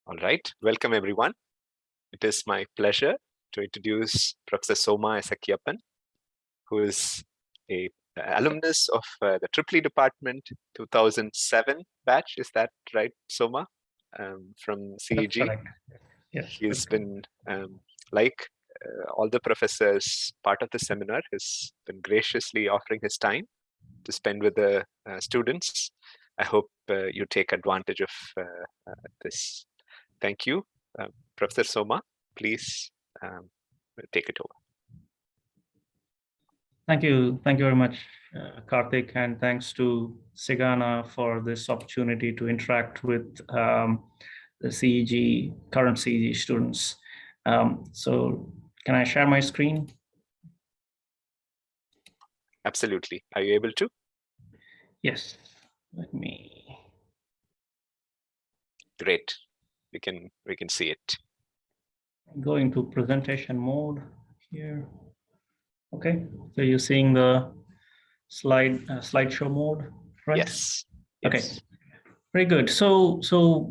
All right, welcome everyone. It is my pleasure to introduce Professor Soma Essakiappan, who is a alumnus of the Tripoli Department 2007 batch. Is that right, Soma? From CEG. That's correct. Yes. He's been, like all the professors, part of the seminar, has been graciously offering his time to spend with the students. I hope you take advantage of this. Thank you. Professor Soma, please take it over. Thank you. Thank you very much, Karthik, and thanks to Sigana for this opportunity to interact with the CEG, current CEG students. So can I share my screen? Absolutely. Are you able to? Yes. Let me. Great. We can see it. Go into presentation mode here. Okay. So you're seeing the slideshow mode, right? Yes. Okay. Yes. Very good. So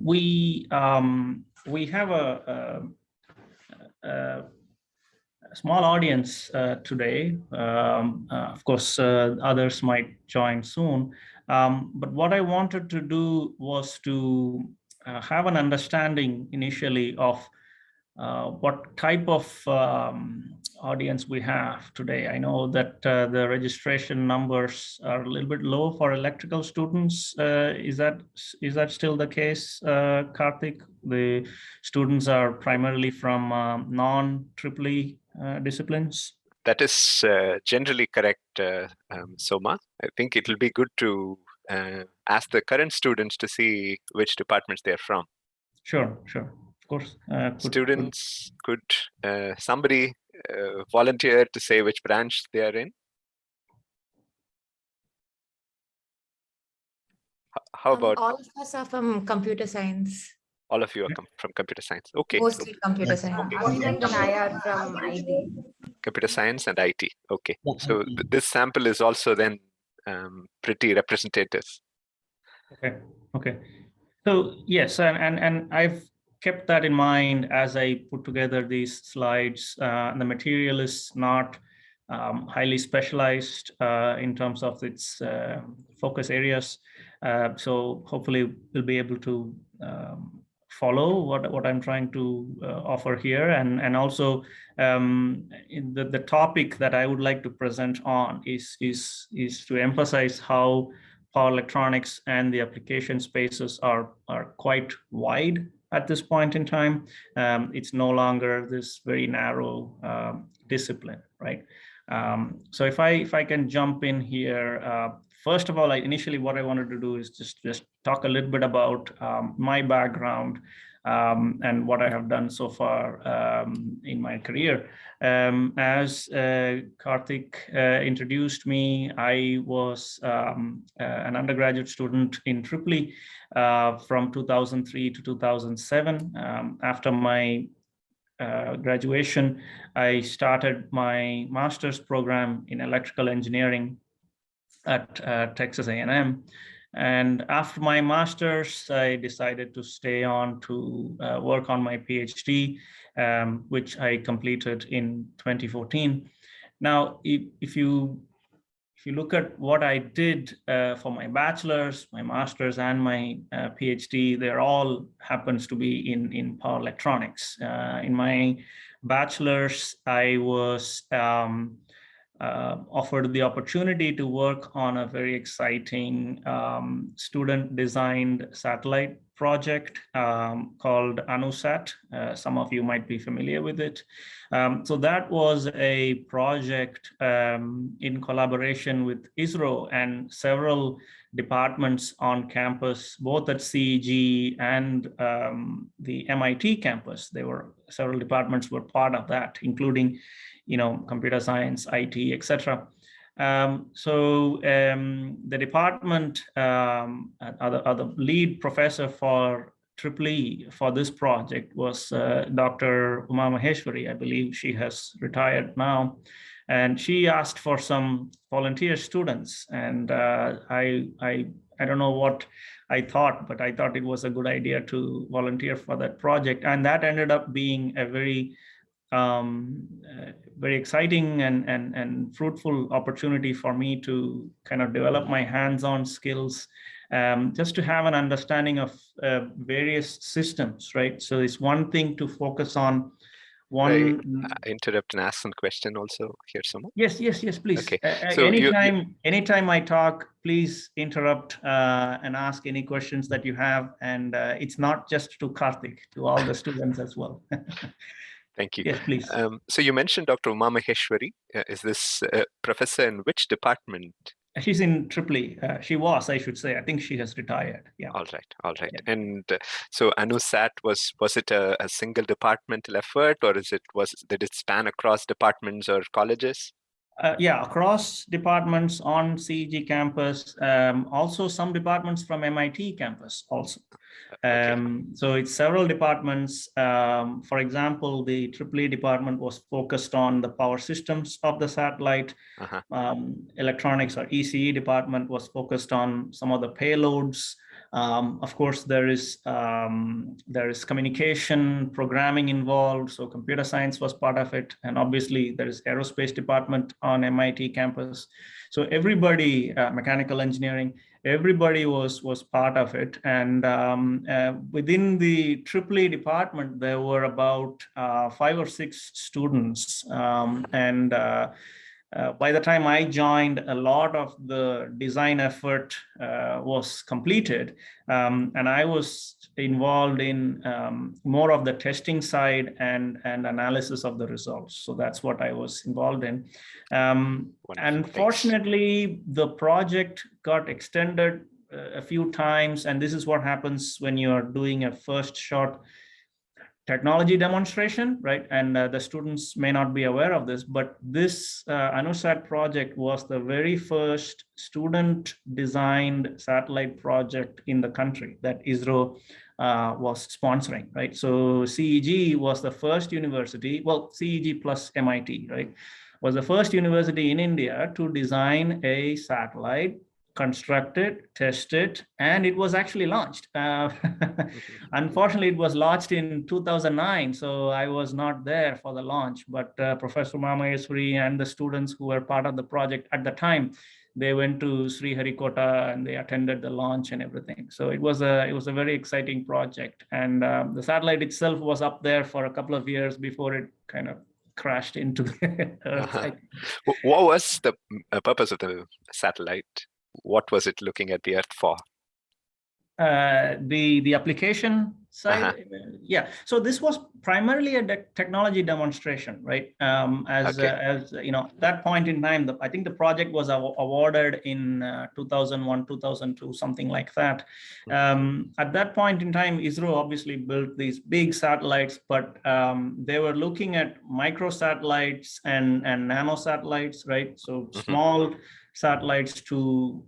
we have a small audience today. Of course, others might join soon. But what I wanted to do was to have an understanding initially of what type of audience we have today. I know that the registration numbers are a little bit low for electrical students. Is that still the case, Karthik? The students are primarily from non-Tripoli disciplines? That is generally correct, Soma. I think it will be good to ask the current students to see which departments they're from. Sure. Of course. Students, could somebody volunteer to say which branch they are in? How about all of us are from computer science. all of you are from computer science? Okay. Mostly computer science. Ashwin and I are from IT. Computer science and IT. Okay. So this sample is also then pretty representative. Okay. So yes, and I've kept that in mind as I put together these slides. The material is not highly specialized in terms of its focus areas. So hopefully we'll be able to follow what I'm trying to offer here, and also in the topic that I would like to present on is to emphasize how power electronics and the application spaces are quite wide at this point in time. It's no longer this very narrow discipline, right? So if I can jump in here, first of all, initially what I wanted to do is just talk a little bit about my background and what I have done so far in my career. As Karthik introduced me, I was an undergraduate student in Tripoli from 2003 to 2007. After my graduation, I started my master's program in electrical engineering at Texas A&M. And after my master's, I decided to stay on to work on my PhD, which I completed in 2014. Now, if you look at what I did for my bachelor's, my master's, and my PhD, they're all happens to be in power electronics. In my bachelor's, I was offered the opportunity to work on a very exciting student-designed satellite project called ANUSAT. Some of you might be familiar with it. So that was a project in collaboration with ISRO and several departments on campus, both at CEG and the MIT campus. Several departments were part of that, including computer science, IT, etc. So the department, the lead professor for Tripoli for this project was Dr. Uma Maheshwari. I believe she has retired now. And she asked for some volunteer students, and I I don't know what I thought, but I thought it was a good idea to volunteer for that project. And that ended up being a very very exciting and fruitful opportunity for me to kind of develop my hands-on skills, just to have an understanding of various systems, right? So it's one thing to focus on one. I interrupt and ask some question also here, Soma? Yes, please. Okay. So anytime I talk, please interrupt and ask any questions that you have. And it's not just to Karthik, to all the students as well. Thank you. Yes, please. So you mentioned Dr. Uma Maheshwari. Is this professor in which department? She's in Tripoli. She was, I should say. I think she has retired. Yeah. All right. Yeah. And so ANUSAT was it a single departmental effort, or did it span across departments or colleges? Yeah, across departments on CEG campus. Also, some departments from MIT campus also. So it's several departments. For example, the EEE department was focused on the power systems of the satellite. Electronics or ECE department was focused on some of the payloads. Of course, there is communication, programming involved. So computer science was part of it. And obviously there is aerospace department on MIT campus. So everybody, mechanical engineering, everybody was part of it. And within the EEE department, there were about 5 or 6 students. By the time I joined, a lot of the design effort was completed, and I was involved in more of the testing side and analysis of the results. So that's what I was involved in. Unfortunately, the project got extended a few times, and this is what happens when you are doing a first shot technology demonstration, right? And the students may not be aware of this, but this ANUSAT project was the very first student designed satellite project in the country that ISRO was sponsoring, right? So CEG was the first university, well, CEG plus MIT, right, was the first university in India to design a satellite, construct it, test it, and it was actually launched. Unfortunately, it was launched in 2009, so I was not there for the launch, but Professor Soma Essakiappan and the students who were part of the project at the time, they went to Sriharikota and they attended the launch and everything. So it was a very exciting project. And the satellite itself was up there for a couple of years before it kind of crashed into the Earth. What was the purpose of the satellite? What was it looking at the Earth for? The application side, yeah. So this was primarily a technology demonstration, right? As you know, at that point in time, I think the project was awarded in 2001, 2002, something like that. At that point in time, ISRO obviously built these big satellites, but they were looking at micro satellites and nano satellites, right? So small satellites to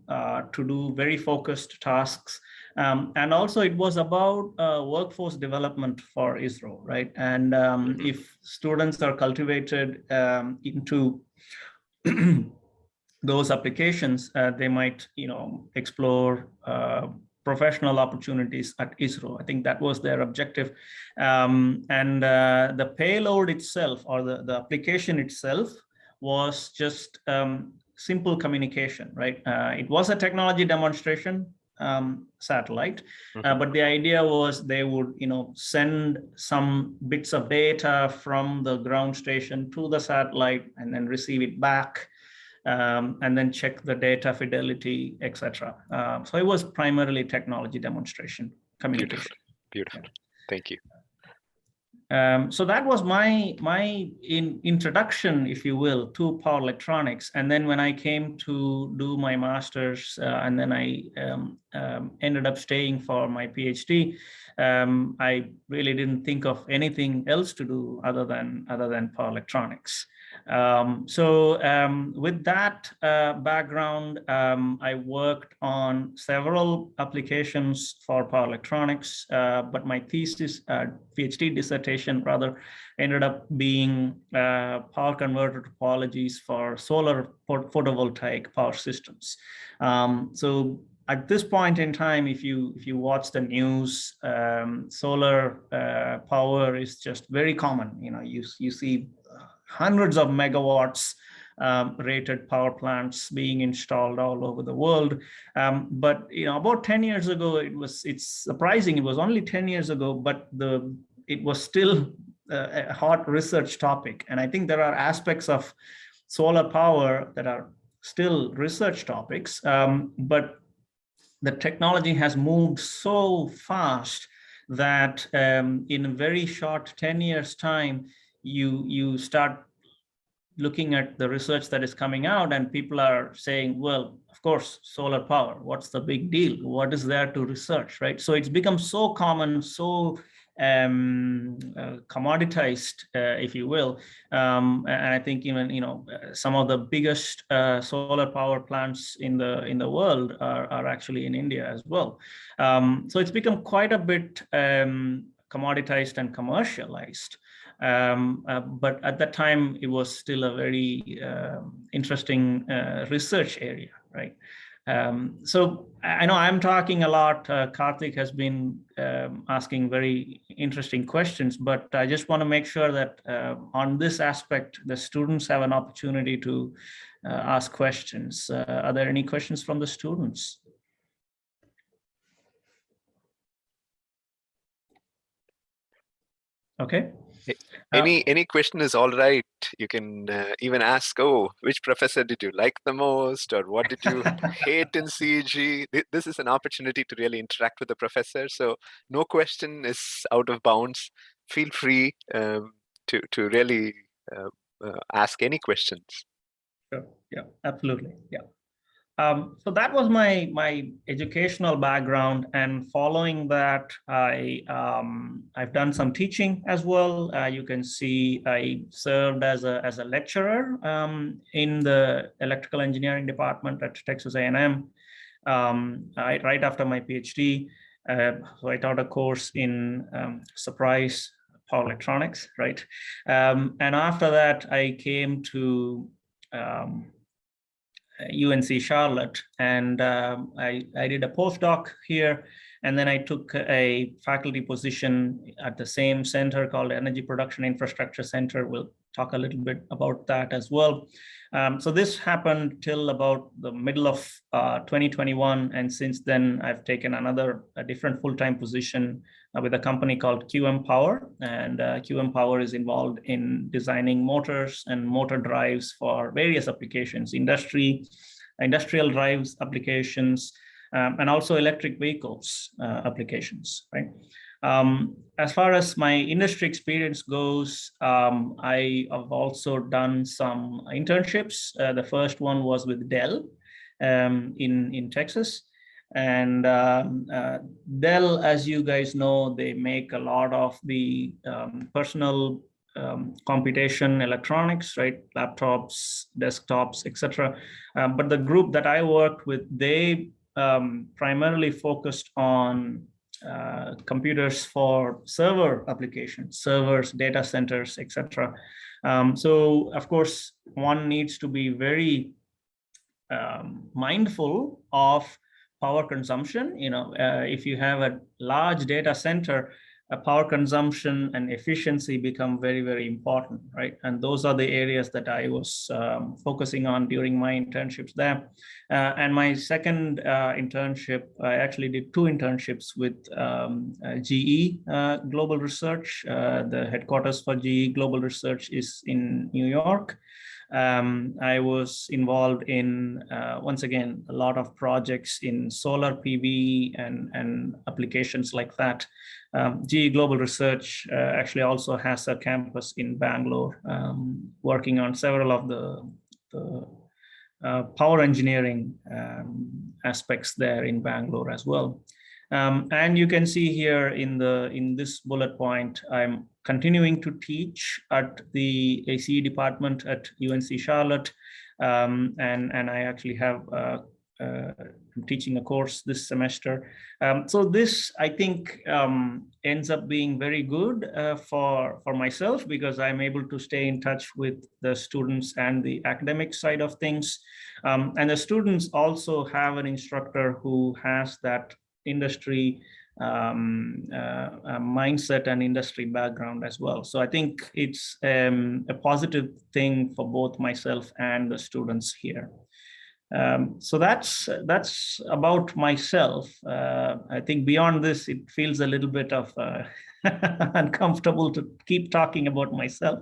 do very focused tasks. And also it was about workforce development for ISRO, right? And if students are cultivated into those applications, they might, you know, explore professional opportunities at ISRO. I think that was their objective. The payload itself, or the application itself, was just simple communication, right? It was a technology demonstration satellite, but the idea was they would, you know, send some bits of data from the ground station to the satellite and then receive it back, and then check the data fidelity, etc. So it was primarily technology demonstration communication. Beautiful. Yeah. Thank you. So that was my introduction, if you will, to power electronics. And then when I came to do my master's, and then I ended up staying for my PhD, I really didn't think of anything else to do other than power electronics. With that background, I worked on several applications for power electronics, but my thesis, PhD dissertation rather, ended up being power converter topologies for solar photovoltaic power systems. So at this point in time, if you watch the news, solar power is just very common. You see hundreds of megawatts rated power plants being installed all over the world. But about 10 years ago, it's surprising. It was only 10 years ago, but it was still a hot research topic. And I think there are aspects of solar power that are still research topics, but the technology has moved so fast that in a very short 10 years time, you start looking at the research that is coming out, and people are saying, well, of course, solar power, what's the big deal? What is there to research, right? So it's become so common, so commoditized, if you will. And I think even some of the biggest solar power plants in the world are actually in India as well. So it's become quite a bit commoditized and commercialized. But at that time, it was still a very interesting research area, right? So I know I'm talking a lot. Karthik has been asking very interesting questions, but I just want to make sure that on this aspect, the students have an opportunity to ask questions. Are there any questions from the students? Okay. Any question is all right. You can even ask, oh, which professor did you like the most, or what did you hate in CEG? This is an opportunity to really interact with the professor. So no question is out of bounds. Feel free to really ask any questions. Sure. Yeah, absolutely. Yeah. So that was my educational background, and following that, I've done some teaching as well. You can see I served as a lecturer in the electrical engineering department at Texas A&M. Right after my PhD, so I taught a course in surprise power electronics, right? And after that, I came to UNC Charlotte, and I did a postdoc here, and then I took a faculty position at the same center called Energy Production Infrastructure Center. We'll talk a little bit about that as well. So this happened till about the middle of 2021, and since then I've taken a different full-time position with a company called QM Power, and QM Power is involved in designing motors and motor drives for various applications, industrial drives applications, and also electric vehicles applications, right? As far as my industry experience goes, I have also done some internships. The first one was with Dell in Texas. And Dell, as you guys know, they make a lot of the personal computation electronics, right? Laptops, desktops, etc. But the group that I worked with, they primarily focused on computers for server applications, servers, data centers, etc. So of course, one needs to be very mindful of power consumption. If you have a large data center, power consumption and efficiency become very, very important, right? And those are the areas that I was focusing on during my internships there. And my second internship, I actually did 2 internships with GE Global Research. The headquarters for GE Global Research is in New York. I was involved in, once again, a lot of projects in solar PV and applications like that. GE Global Research actually also has a campus in Bangalore, working on several of the power engineering aspects there in Bangalore as well. And you can see here in this bullet point, I'm continuing to teach at the ACE department at UNC Charlotte, and I actually have I'm teaching a course this semester. So this, I think, ends up being very good for myself, because I'm able to stay in touch with the students and the academic side of things. And the students also have an instructor who has that industry mindset and industry background as well. So I think it's a positive thing for both myself and the students here. So that's about myself. I think beyond this, it feels a little bit of uncomfortable to keep talking about myself.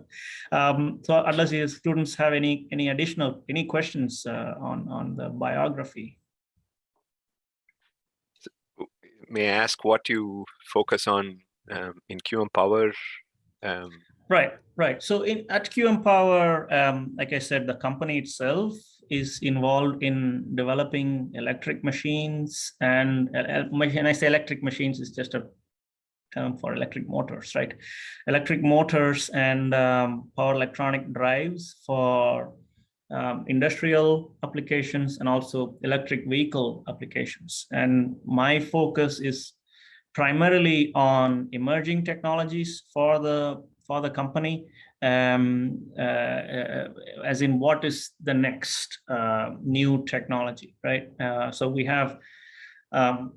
So unless your students have any questions on the biography. May I ask what you focus on in QM Power? Right. So at QM Power, like I said, the company itself is involved in developing electric machines, and when I say electric machines, it's just a term for electric motors, right? Electric motors and power electronic drives for industrial applications and also electric vehicle applications. And my focus is primarily on emerging technologies for the company, as in what is the next new technology, right? So we have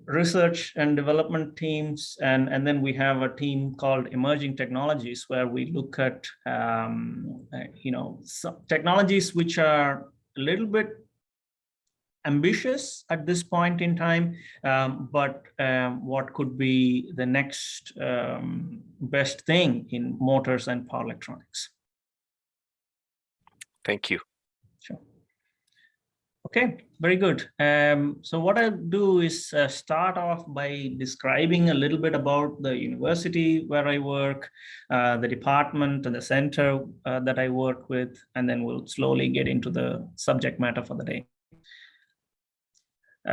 research and development teams, and then we have a team called emerging technologies, where we look at some technologies which are a little bit ambitious at this point in time, but what could be the next best thing in motors and power electronics. Thank you. Sure. Okay, very good. So what I'll do is start off by describing a little bit about the university where I work, the department and the center that I work with, and then we'll slowly get into the subject matter for the day.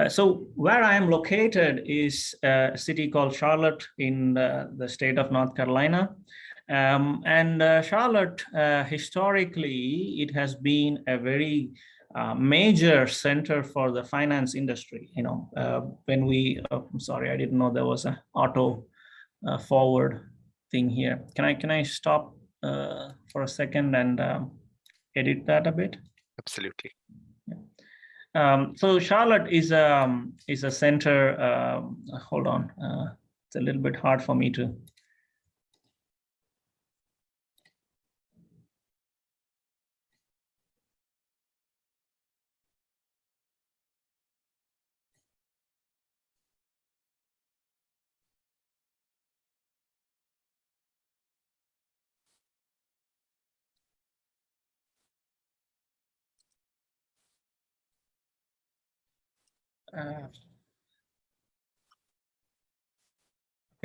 So where I am located is a city called Charlotte in the state of North Carolina. And Charlotte, historically, it has been a very major center for the finance industry. When we, I'm sorry, I didn't know there was an auto forward thing here. Can I stop for a second and edit that a bit? Absolutely. So Charlotte is a center. Hold on, it's a little bit hard for me to.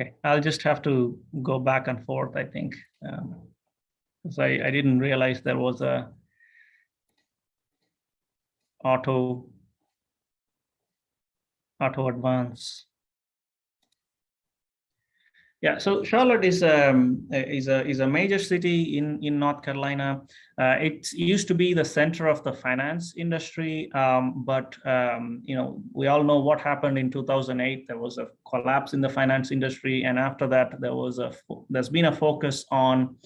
Okay, I'll just have to go back and forth, I think, because I didn't realize there was a auto advance. Yeah, so Charlotte is a major city in North Carolina. It used to be the center of the finance industry, but we all know what happened in 2008. There was a collapse in the finance industry, and after that, there's been a focus on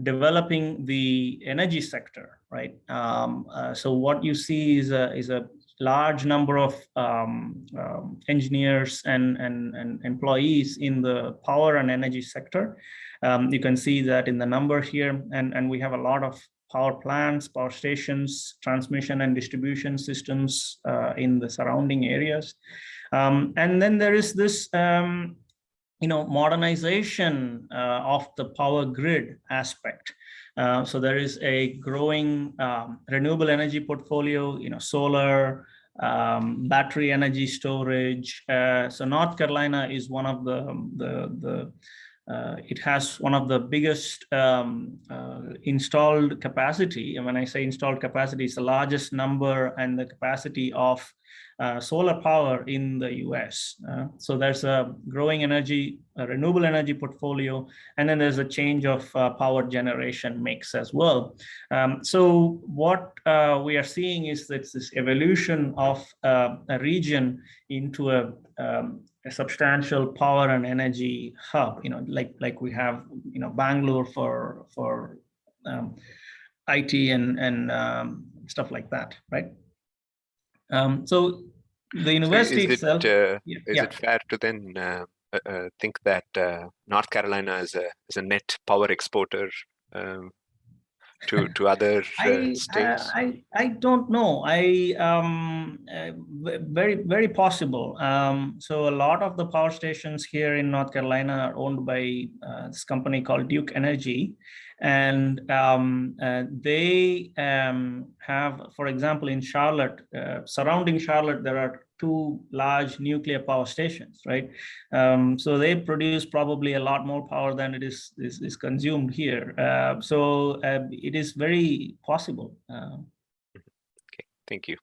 developing the energy sector, right? So what you see is a large number of engineers and employees in the power and energy sector. You can see that in the number here, and we have a lot of power plants, power stations, transmission and distribution systems in the surrounding areas. And then there is this modernization of the power grid aspect. So there is a growing renewable energy portfolio, solar, battery energy storage. So North Carolina is one of it has one of the biggest installed capacity. And when I say installed capacity, it's the largest number and the capacity of solar power in the US. So there's a growing renewable energy portfolio, and then there's a change of power generation mix as well. So what we are seeing is that this evolution of a region into a substantial power and energy hub, like we have, Bangalore for IT and stuff like that, right? So the university itself. Is it fair to then think that North Carolina is a net power exporter to other states? I don't know. Very possible. So a lot of the power stations here in North Carolina are owned by this company called Duke Energy, and they have, for example, in Charlotte, surrounding Charlotte, there are 2 large nuclear power stations, right? So they produce probably a lot more power than it is consumed here. So it is very possible. Okay, thank you.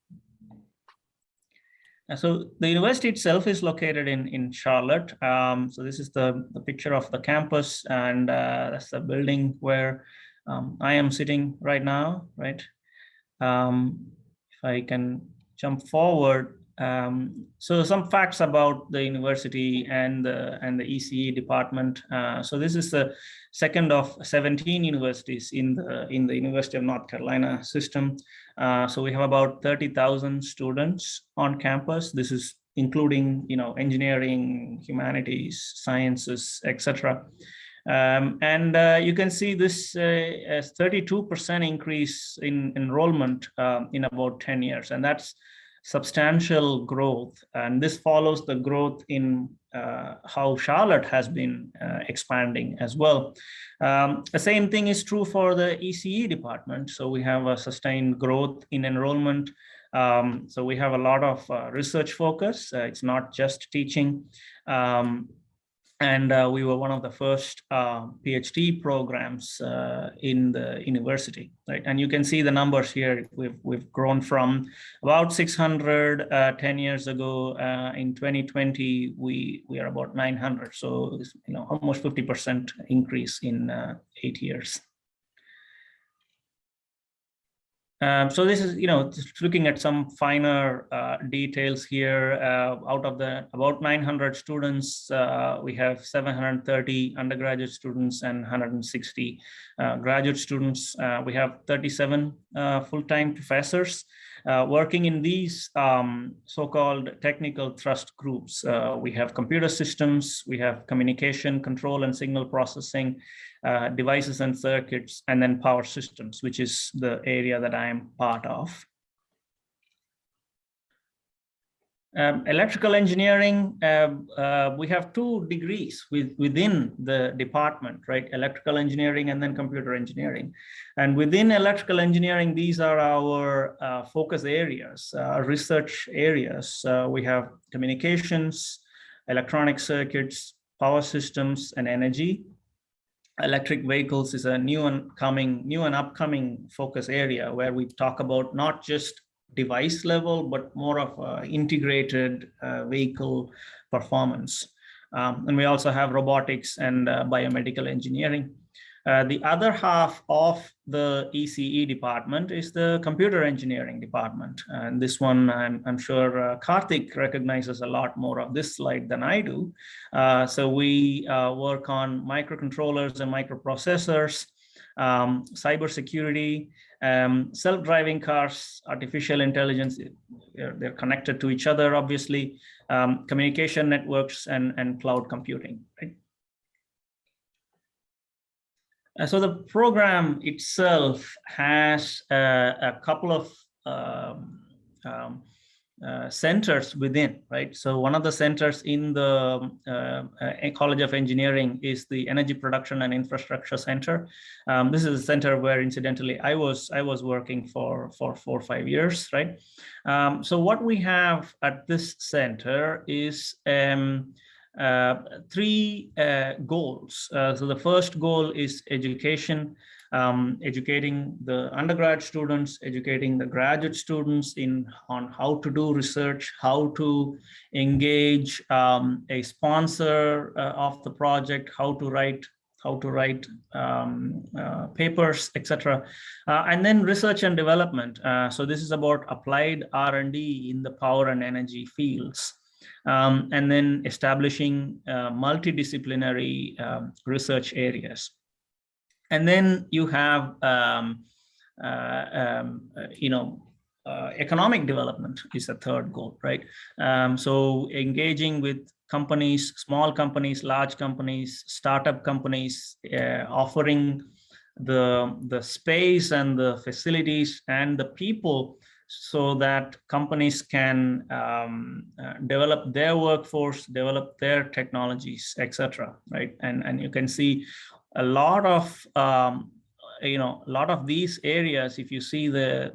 So the university itself is located in Charlotte. So this is the picture of the campus, and that's the building where I am sitting right now, right? If I can jump forward. So some facts about the university and the ECE department. So this is the second of 17 universities in the University of North Carolina system. So we have about 30,000 students on campus. This is including, engineering, humanities, sciences, etc. And you can see this as 32% increase in enrollment in about 10 years, and that's substantial growth. And this follows the growth in how Charlotte has been expanding as well. The same thing is true for the ECE department. So we have a sustained growth in enrollment. So we have a lot of research focus. It's not just teaching. And we were one of the first PhD programs in the university, right? And you can see the numbers here. We've grown from about 600 10 years ago. In 2020, we are about 900. So almost 50% increase in 8 years. So this is, just looking at some finer details here. Out of the about 900 students, we have 730 undergraduate students and 160 graduate students. We have 37 full-time professors working in these so-called technical thrust groups. We have computer systems, we have communication, control and signal processing, devices and circuits, and then power systems, which is the area that I am part of. Electrical engineering, we have 2 degrees within the department, right? Electrical engineering and then computer engineering. And within electrical engineering, these are our focus areas, research areas. We have communications, electronic circuits, power systems, and energy. Electric vehicles is a new and upcoming focus area where we talk about not just device level, but more of integrated vehicle performance. And we also have robotics and biomedical engineering. The other half of the ECE department is the computer engineering department. And this one, I'm sure Karthik recognizes a lot more of this slide than I do. So we work on microcontrollers and microprocessors, cybersecurity, self-driving cars, artificial intelligence, they're connected to each other, obviously, communication networks, and cloud computing, right? So the program itself has a couple of centers within, right? So one of the centers in the College of Engineering is the Energy Production and Infrastructure Center. This is a center where, incidentally, I was working for 4 or 5 years, right? So what we have at this center is 3 goals. So the first goal is education. educating the undergrad students, educating the graduate students on how to do research, how to engage a sponsor of the project, how to write papers, etc. And then research and development. So this is about applied R&D in the power and energy fields. And then establishing multidisciplinary research areas. And then you have, economic development is the third goal, right? So engaging with companies, small companies, large companies, startup companies, offering the space and the facilities and the people so that companies can develop their workforce, develop their technologies, etc. Right? And you can see a lot of these areas. If you see the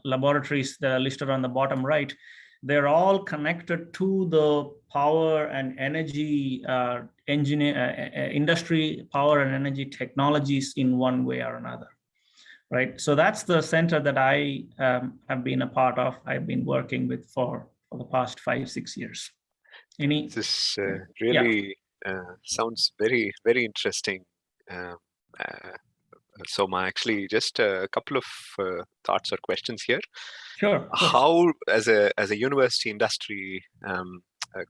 laboratories that are listed on the bottom right, they're all connected to the power and energy industry, power and energy technologies in one way or another. Right. So that's the center that I have been a part of. I've been working with for the past 5-6 years. This really sounds very, very interesting. Soma, actually, just a couple of thoughts or questions here. Sure. How, as a university industry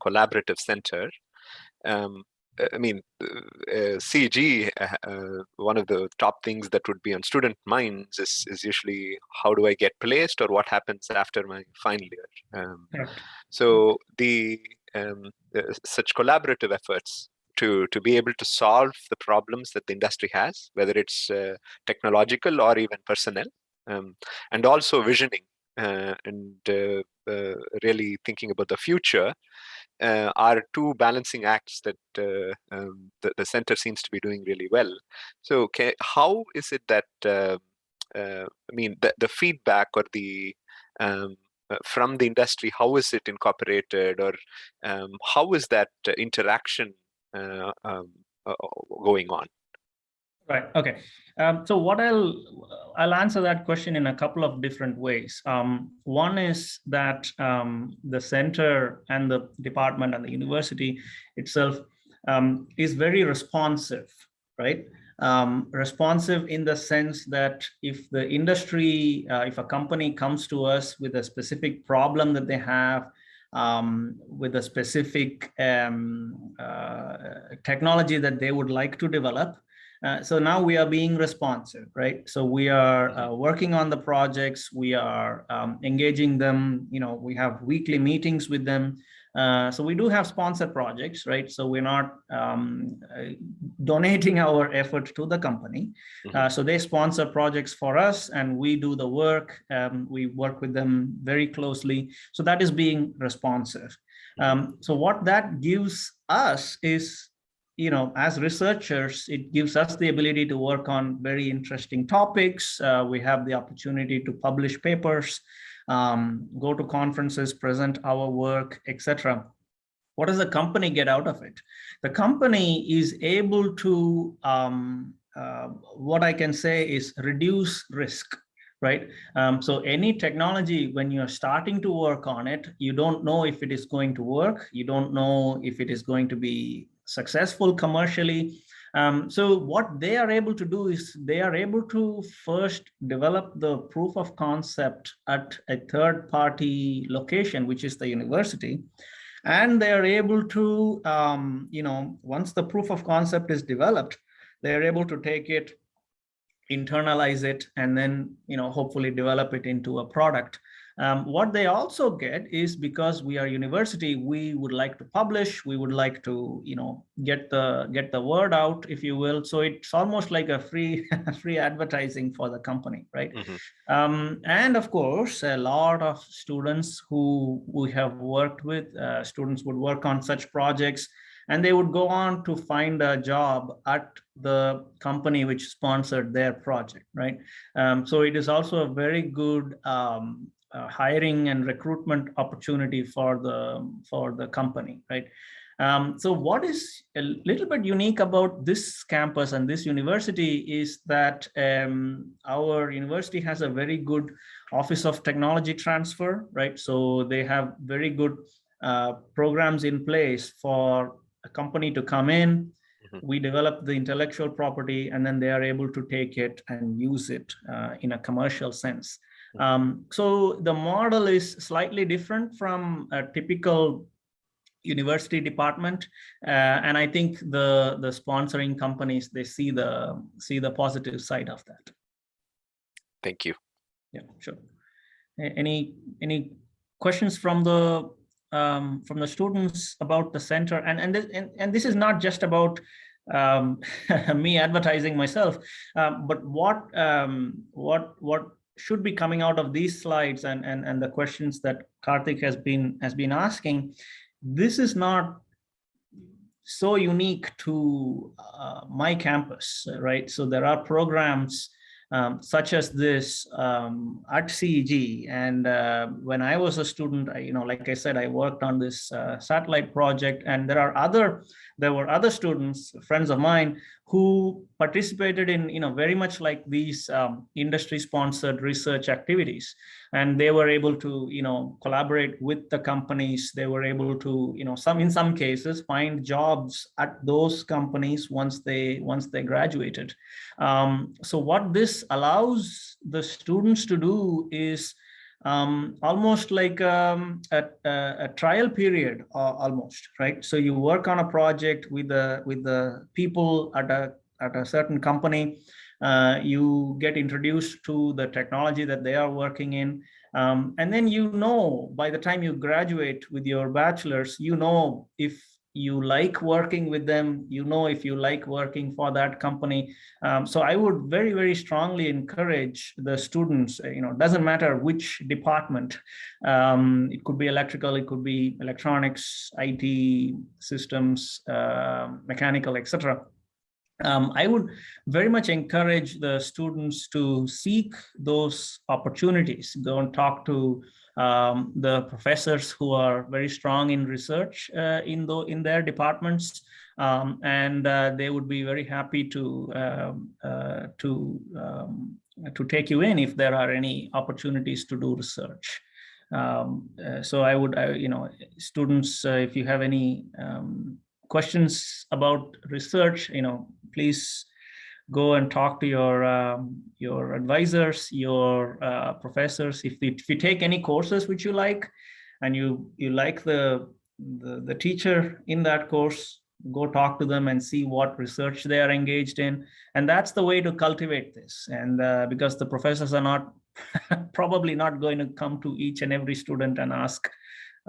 collaborative center, I mean, CG, one of the top things that would be on student minds is usually how do I get placed or what happens after my final year. So such collaborative efforts to be able to solve the problems that the industry has, whether it's technological or even personnel, and also visioning and really thinking about the future, are two balancing acts that the center seems to be doing really well. So how is it that, I mean, the feedback or the from the industry, how is it incorporated, or how is that interaction going on? Right. Okay. So what I'll answer that question in a couple of different ways. One is that the center and the department and the university itself is very responsive, right? Responsive in the sense that if the industry, if a company comes to us with a specific problem that they have, with a specific technology that they would like to develop, so now we are being responsive, right? So we are working on the projects, we are engaging them, we have weekly meetings with them. So we do have sponsored projects, right? So we're not donating our effort to the company. So they sponsor projects for us and we do the work. We work with them very closely. So that is being responsive. So what that gives us is, as researchers, it gives us the ability to work on very interesting topics. We have the opportunity to publish papers, go to conferences, present our work, etc. What does the company get out of it? The company is able to, what I can say is reduce risk, right? So any technology, when you're starting to work on it, you don't know if it is going to work. You don't know if it is going to be successful commercially. So what they are able to do is they are able to first develop the proof of concept at a third-party location, which is the university. And they are able to, once the proof of concept is developed, they are able to take it, internalize it, and then, hopefully develop it into a product. What they also get is, because we are university, we would like to publish, we would like to, get the word out, if you will. So it's almost like a free advertising for the company, right? And of course, a lot of students who we have worked with, students would work on such projects, and they would go on to find a job at the company which sponsored their project, right? So it is also a very good hiring and recruitment opportunity for the company, right? So what is a little bit unique about this campus and this university is that our university has a very good Office of Technology Transfer, right? So they have very good programs in place for a company to come in. We develop the intellectual property, and then they are able to take it and use it in a commercial sense. So the model is slightly different from a typical university department, and I think the sponsoring companies, they see the positive side of that. Thank you. Yeah, sure. Any questions from the students about the center? And this is not just about me advertising myself, but what should be coming out of these slides and the questions that Karthik has been asking. This is not so unique to my campus, right? So there are programs such as this at CEG, and when I was a student, like I said, I worked on this satellite project, and there were other students, friends of mine, who participated in very much like these industry-sponsored research activities, and they were able to collaborate with the companies. They were able to in some cases find jobs at those companies once they graduated. So what this allows the students to do is almost like a trial period, almost, right? So you work on a project with the people at a certain company. You get introduced to the technology that they are working in, and then by the time you graduate with your bachelor's, if you like working with them, if you like working for that company. So I would very, very strongly encourage the students, doesn't matter which department, it could be electrical, it could be electronics, IT, systems, mechanical, etc. I would very much encourage the students to seek those opportunities, go and talk to the professors who are very strong in research in their departments, and they would be very happy to take you in if there are any opportunities to do research. So I would, students, if you have any questions about research, please go and talk to your advisors, your professors. If you take any courses which you like, and you like the teacher in that course, go talk to them and see what research they are engaged in. And that's the way to cultivate this. And because the professors are not probably not going to come to each and every student and ask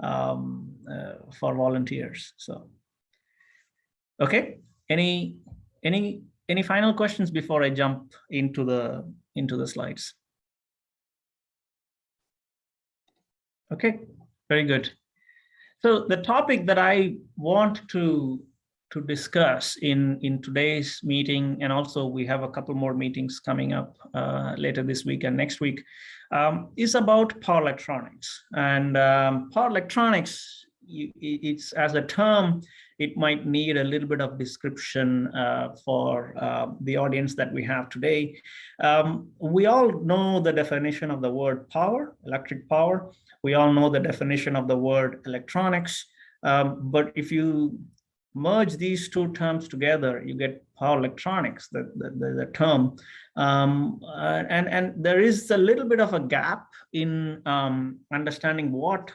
for volunteers. So, okay, any final questions before I jump into the slides? Okay, very good. So the topic that I want to discuss in today's meeting, and also we have a couple more meetings coming up later this week and next week, is about power electronics. And power electronics, it's as a term, it might need a little bit of description for the audience that we have today. We all know the definition of the word power, electric power. We all know the definition of the word electronics. But if you merge these two terms together, you get power electronics, the term. And there is a little bit of a gap in understanding what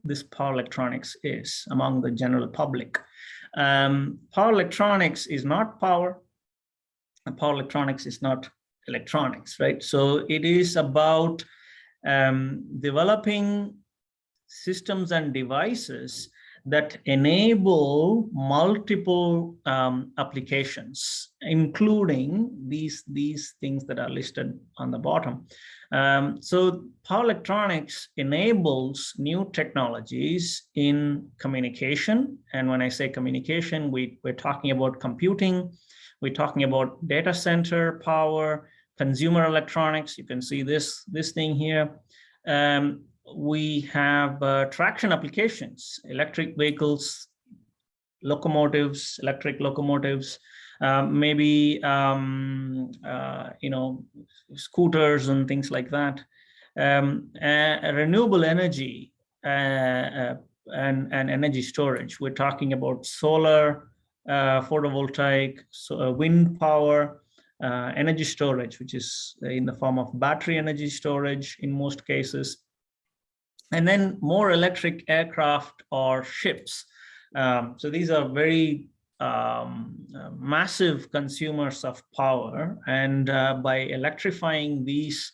this power electronics is among the general public. Power electronics is not power, and power electronics is not electronics, right? So it is about developing systems and devices that enable multiple applications, including these things that are listed on the bottom. So power electronics enables new technologies in communication. And when I say communication, we're talking about computing, we're talking about data center power, consumer electronics. You can see this thing here. We have traction applications, electric vehicles, locomotives, electric locomotives, maybe scooters and things like that. Renewable energy and energy storage. We're talking about solar, photovoltaic, wind power, energy storage, which is in the form of battery energy storage in most cases, and then more electric aircraft or ships. So these are very massive consumers of power, and by electrifying these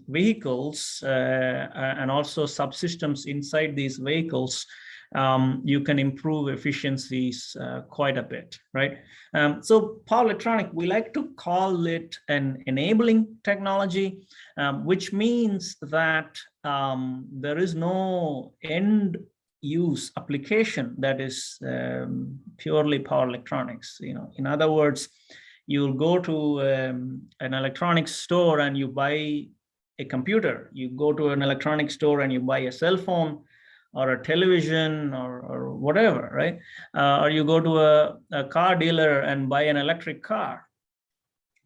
vehicles and also subsystems inside these vehicles, you can improve efficiencies quite a bit, right? So power electronic, we like to call it an enabling technology, which means that there is no end use application that is purely power electronics. In other words, you'll go to an electronics store and you buy a computer. You go to an electronics store and you buy a cell phone or a television or whatever, right? Or you go to a car dealer and buy an electric car.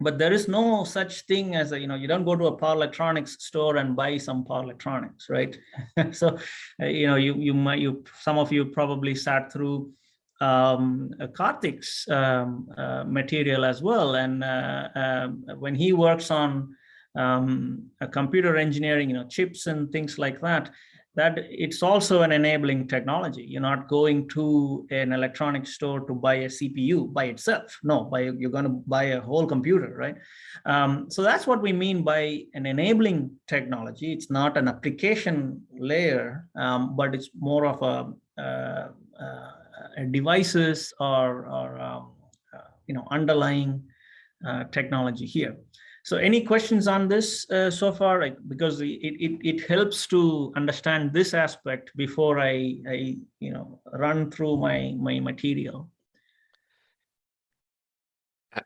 But there is no such thing as you don't go to a power electronics store and buy some power electronics, right? So, some of you probably sat through Karthik's material as well. And when he works on a computer engineering, chips and things like that, that it's also an enabling technology. You're not going to an electronic store to buy a CPU by itself. No, you're going to buy a whole computer, right? So that's what we mean by an enabling technology. It's not an application layer, but it's more of a devices or underlying technology here. So any questions on this so far? Because it helps to understand this aspect before I run through my material.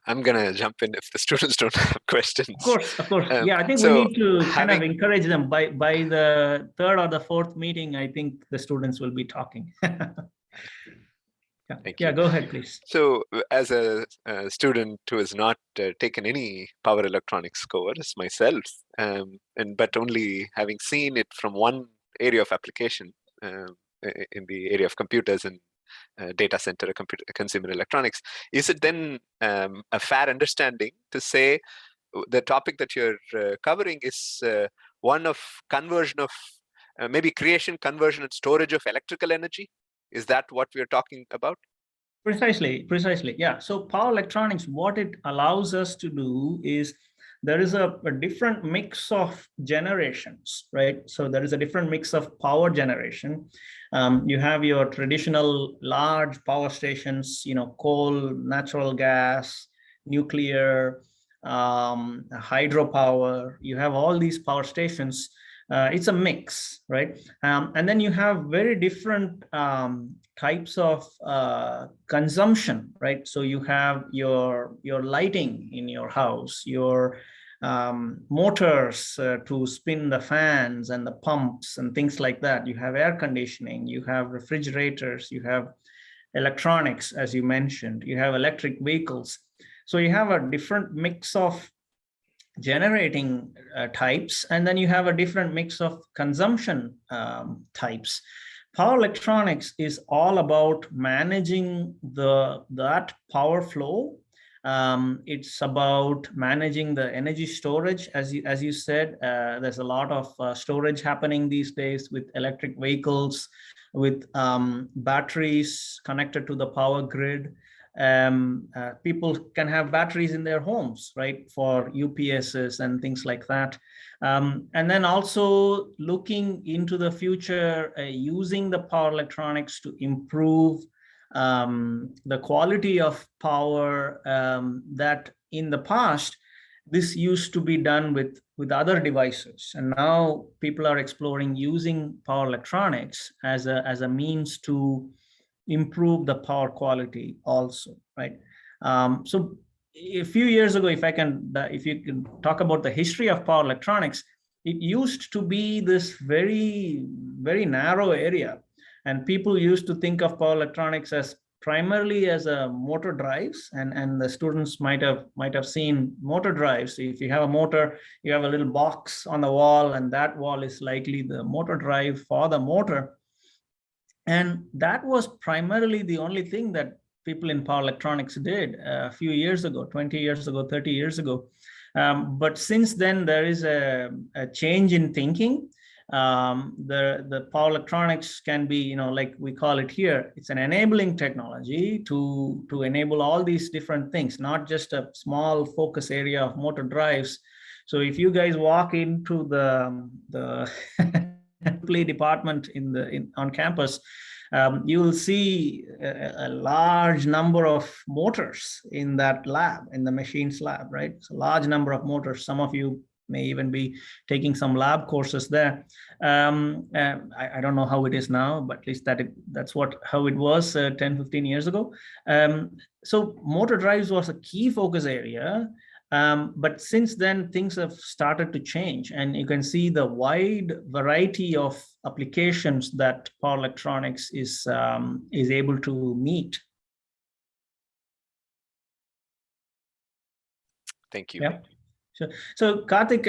I'm gonna jump in if the students don't have questions. Of course. Yeah, I think we need to kind of encourage them. By the third or the fourth meeting, I think the students will be talking. Yeah, go ahead, please. So as a student who has not taken any power electronics course myself, but only having seen it from one area of application in the area of computers and data center consumer electronics, is it then a fair understanding to say the topic that you're covering is one of conversion of maybe creation, conversion, and storage of electrical energy? Is that what we're talking about? Precisely. Yeah. So power electronics, what it allows us to do is there is a different mix of generations, right? So there is a different mix of power generation. You have your traditional large power stations, coal, natural gas, nuclear, hydropower. You have all these power stations. It's a mix, right? And then you have very different types of consumption, right? So you have your lighting in your house, your motors to spin the fans and the pumps and things like that. You have air conditioning, you have refrigerators, you have electronics, as you mentioned, you have electric vehicles. So you have a different mix of generating types, and then you have a different mix of consumption types. Power electronics is all about managing that power flow. It's about managing the energy storage, as you said. There's a lot of storage happening these days with electric vehicles, with batteries connected to the power grid. People can have batteries in their homes, right, for UPSs and things like that. And then also looking into the future, using the power electronics to improve the quality of power that in the past, this used to be done with other devices. And now people are exploring using power electronics as a means to improve the power quality also, right? So a few years ago, if you can talk about the history of power electronics, it used to be this very, very narrow area. And people used to think of power electronics as primarily as a motor drives, and the students might have seen motor drives. If you have a motor, you have a little box on the wall, and that wall is likely the motor drive for the motor. And that was primarily the only thing that people in power electronics did a few years ago, 20 years ago, 30 years ago. But since then, there is a change in thinking. The power electronics can be, like we call it here, it's an enabling technology to enable all these different things, not just a small focus area of motor drives. So if you guys walk into the play department on campus, you will see a large number of motors in that lab, in the machines lab, right? It's a large number of motors. Some of you may even be taking some lab courses there. I don't know how it is now, but at least that's how it was 10, 15 years ago. So motor drives was a key focus area. But since then, things have started to change, and you can see the wide variety of applications that power electronics is able to meet. Thank you. Yeah. So Karthik,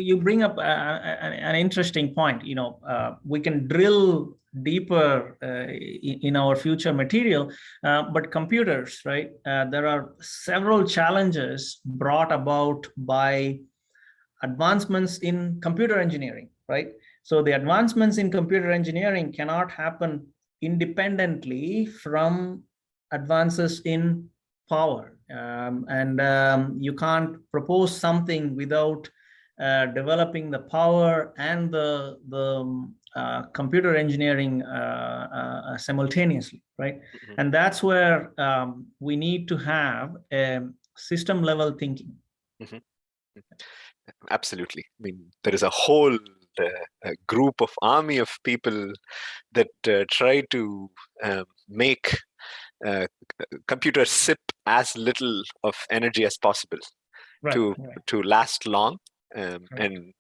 you bring up an interesting point. We can drill deeper in our future material, but computers, right? There are several challenges brought about by advancements in computer engineering, right? So the advancements in computer engineering cannot happen independently from advances in power. You can't propose something without developing the power and the computer engineering simultaneously, right? Mm-hmm. And that's where we need to have system level thinking. Mm-hmm. Absolutely. I mean, there is a whole group of army of people that try to make computers sip as little of energy as possible, right, to last long. Right. And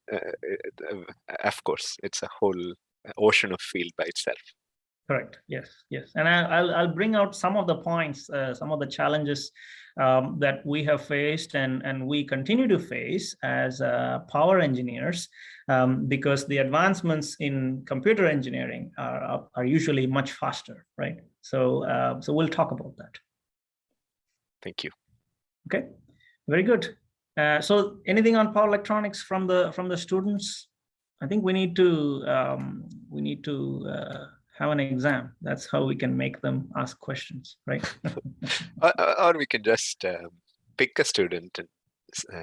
of course, it's a whole ocean of field by itself. Correct. Yes. And I'll bring out some of the points, some of the challenges that we have faced and we continue to face as power engineers, because the advancements in computer engineering are usually much faster, right? So we'll talk about that. Thank you. Okay, very good. So anything on power electronics from the students? I think we need to have an exam. That's how we can make them ask questions, right? or we can just pick a student and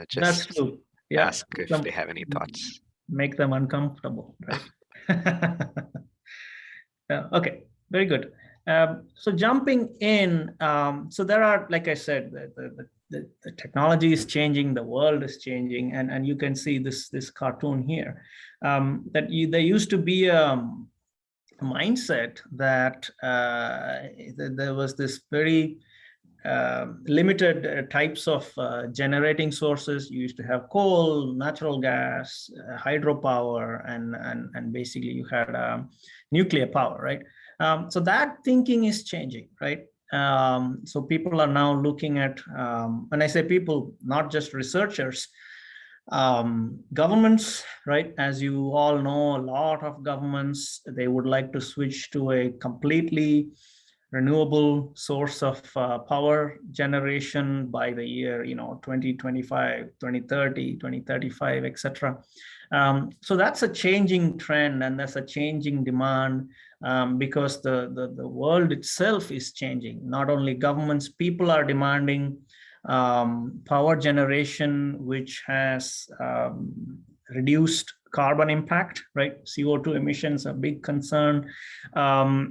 just That's true. Yeah. ask if they have any thoughts. Make them uncomfortable, right? Okay, very good. So jumping in, so there are, like I said, the technology is changing, the world is changing, and you can see this cartoon here. There used to be a mindset that there was this very limited types of generating sources. You used to have coal, natural gas, hydropower, and basically you had nuclear power, right? So that thinking is changing, right? So people are now looking at, when I say people, not just researchers, governments, right? As you all know, a lot of governments, they would like to switch to a completely renewable source of power generation by the year 2025, 2030, 2035, etc. So that's a changing trend, and that's a changing demand, because the world itself is changing. Not only governments, people are demanding power generation which has reduced carbon impact, right? CO2 emissions are a big concern.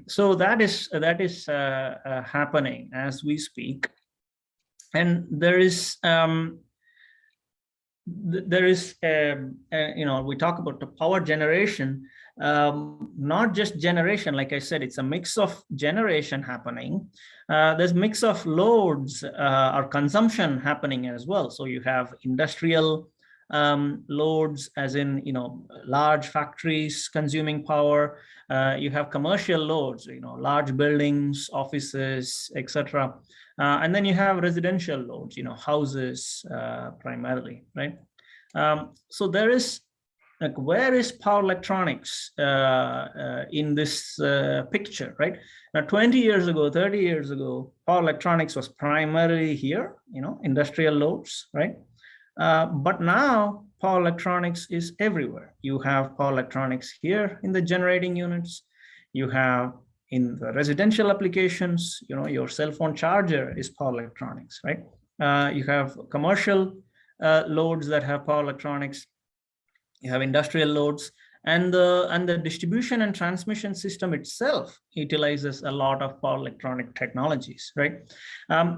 So that is happening as we speak. And there is we talk about the power generation, not just generation. Like I said, it's a mix of generation happening. There's mix of loads or consumption happening as well. So you have industrial loads, as in, large factories consuming power. You have commercial loads, large buildings, offices, etc. And then you have residential loads, houses primarily, right? So there is, like, where is power electronics in this picture, right? Now, 20 years ago, 30 years ago, power electronics was primarily here, industrial loads, right? But now power electronics is everywhere. You have power electronics here in the generating units. You have in the residential applications, your cell phone charger is power electronics, right? You have commercial loads that have power electronics. You have industrial loads, and the distribution and transmission system itself utilizes a lot of power electronic technologies, right?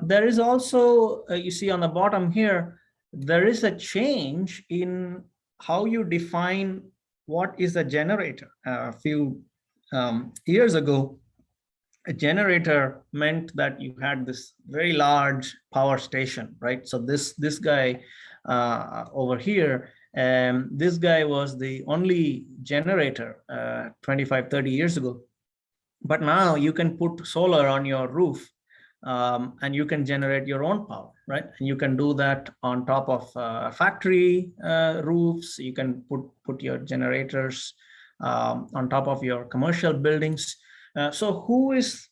There is also, you see on the bottom here, there is a change in how you define what is a generator. A few years ago, a generator meant that you had this very large power station, right? So this guy over here, this guy was the only generator 25, 30 years ago. But now you can put solar on your roof, and you can generate your own power, right? And you can do that on top of factory roofs. You can put your generators on top of your commercial buildings. So who is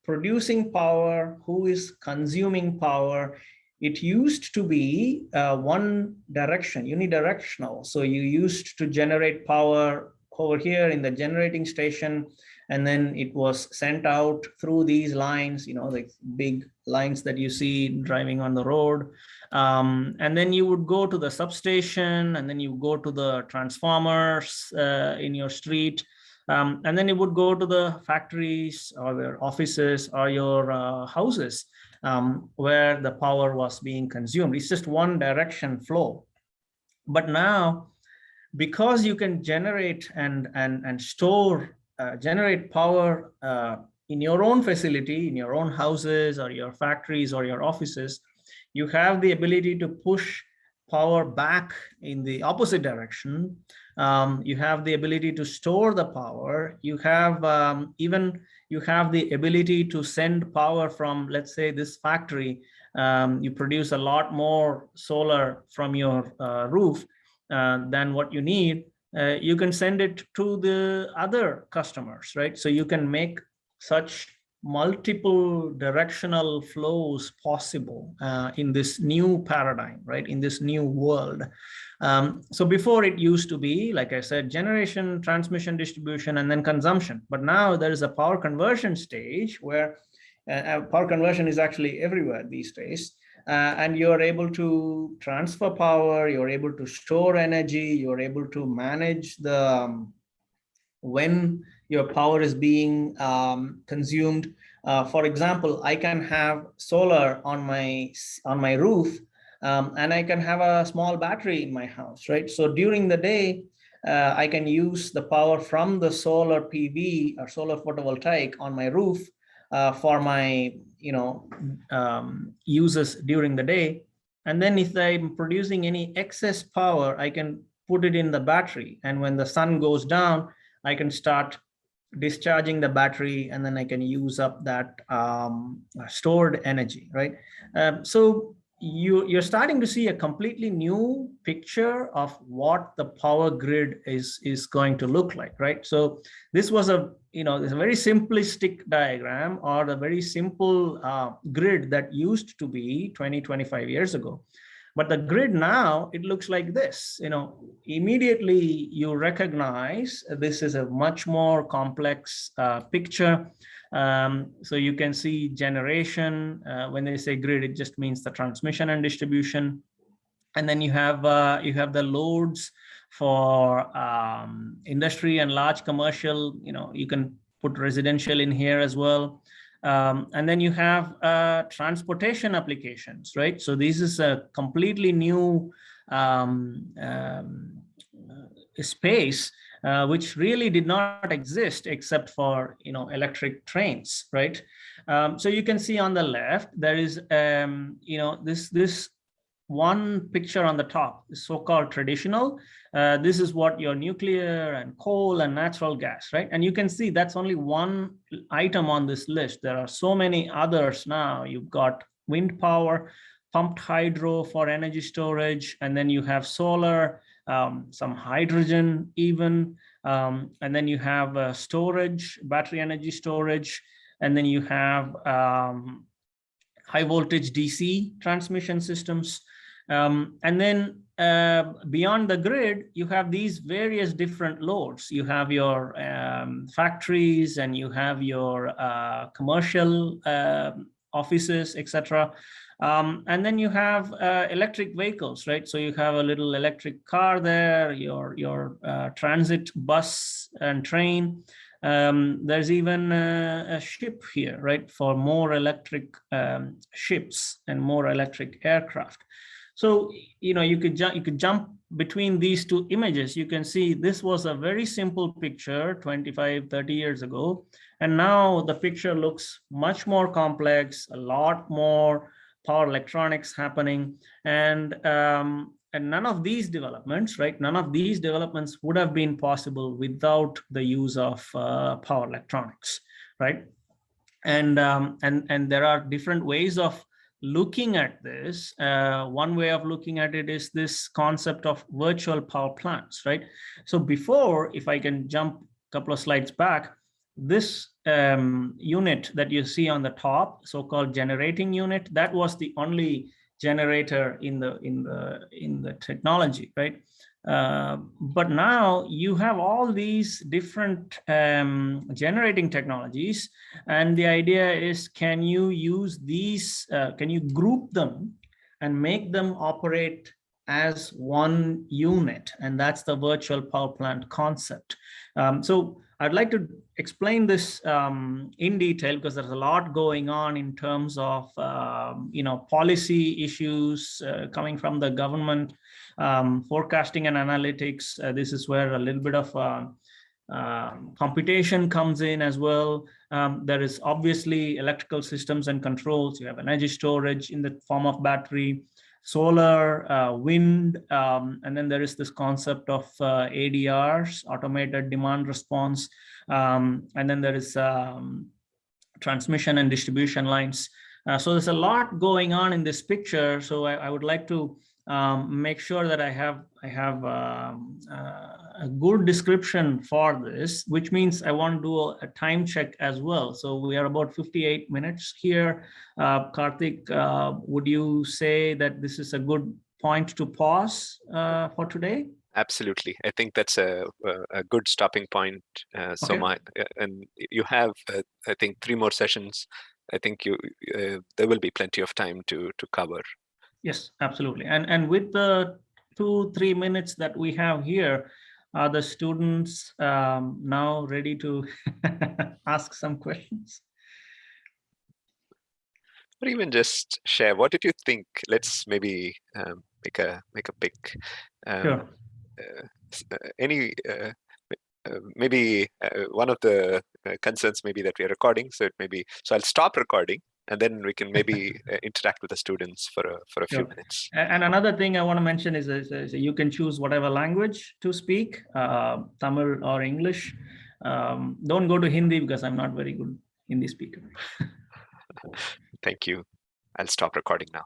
producing power? Who is consuming power? It used to be one direction, unidirectional. So you used to generate power over here in the generating station, and then it was sent out through these lines, like big lines that you see driving on the road. And then you would go to the substation, and then you go to the transformers in your street. And then it would go to the factories or their offices or your houses where the power was being consumed. It's just one direction flow. But now, because you can generate and store, generate power in your own facility, in your own houses or your factories or your offices, you have the ability to push power back in the opposite direction. You have the ability to store the power. You have you have the ability to send power from, let's say, this factory. You produce a lot more solar from your roof than what you need. You can send it to the other customers, right? So you can make such multiple directional flows possible in this new paradigm, right? In this new world. So before, it used to be, like I said, generation, transmission, distribution, and then consumption. But now there is a power conversion stage where power conversion is actually everywhere these days. And you're able to transfer power, you're able to store energy, you're able to manage the when your power is being consumed. For example, I can have solar on my roof, and I can have a small battery in my house, right? So during the day, I can use the power from the solar PV or solar photovoltaic on my roof for my uses during the day. And then if I'm producing any excess power, I can put it in the battery, and when the sun goes down, I can start discharging the battery, and then I can use up that stored energy, right? So you're starting to see a completely new picture of what the power grid is going to look like, right? So this was a very simplistic diagram, or a very simple grid that used to be 20-25 years ago. But the grid now, it looks like this. Immediately you recognize this is a much more complex picture. So you can see generation. When they say grid, it just means the transmission and distribution. And then you have the loads for industry and large commercial. You can put residential in here as well. And then you have transportation applications, right? So this is a completely new space, which really did not exist except for electric trains, right? So you can see on the left there is this one picture on the top, so-called traditional. This is what your nuclear and coal and natural gas, right? And you can see that's only one item on this list. There are so many others now. You've got wind power, pumped hydro for energy storage, and then you have solar, some hydrogen even, and then you have storage, battery energy storage, and then you have high voltage DC transmission systems. And then beyond the grid, you have these various different loads. You have your factories, and you have your commercial offices, etc. And then you have electric vehicles, right? So you have a little electric car there, your transit bus and train. There's even a ship here, right, for more electric ships and more electric aircraft. So, you know, you could jump between these two images. You can see this was a very simple picture 25, 30 years ago. And now the picture looks much more complex, a lot more power electronics happening. And none of these developments, right? None of these developments would have been possible without the use of power electronics, right? And there are different ways of looking at this. One way of looking at it is this concept of virtual power plants, right? So before, if I can jump a couple of slides back, this unit that you see on the top, so-called generating unit, that was the only generator in the technology, right? But now you have all these different generating technologies, and the idea is, can you use these, can you group them and make them operate as one unit? And that's the virtual power plant concept. So I'd like to explain this in detail, because there's a lot going on in terms of you know, policy issues coming from the government, forecasting and analytics. This is where a little bit of computation comes in as well. There is obviously electrical systems and controls. You have energy storage in the form of battery, solar, wind, and then there is this concept of ADRs, automated demand response, and then there is transmission and distribution lines. So there's a lot going on in this picture. So I would like to make sure that I have a good description for this, which means I want to do a time check as well. So we are about 58 minutes here. Karthik, would you say that this is a good point to pause for today? Absolutely. I think that's a good stopping point, Soma. Okay. And you have, I think, 3 more sessions. I think there will be plenty of time to cover. Yes, absolutely. And with the 2-3 minutes that we have here, are the students now ready to ask some questions? Or even just share, what did you think? Let's maybe make a pick. Sure. Maybe one of the concerns maybe that we are recording, so I'll stop recording, and then we can maybe interact with the students for a few minutes. And another thing I want to mention is you can choose whatever language to speak, Tamil or English. Don't go to Hindi, because I'm not very good Hindi speaker. Thank you. I'll stop recording now.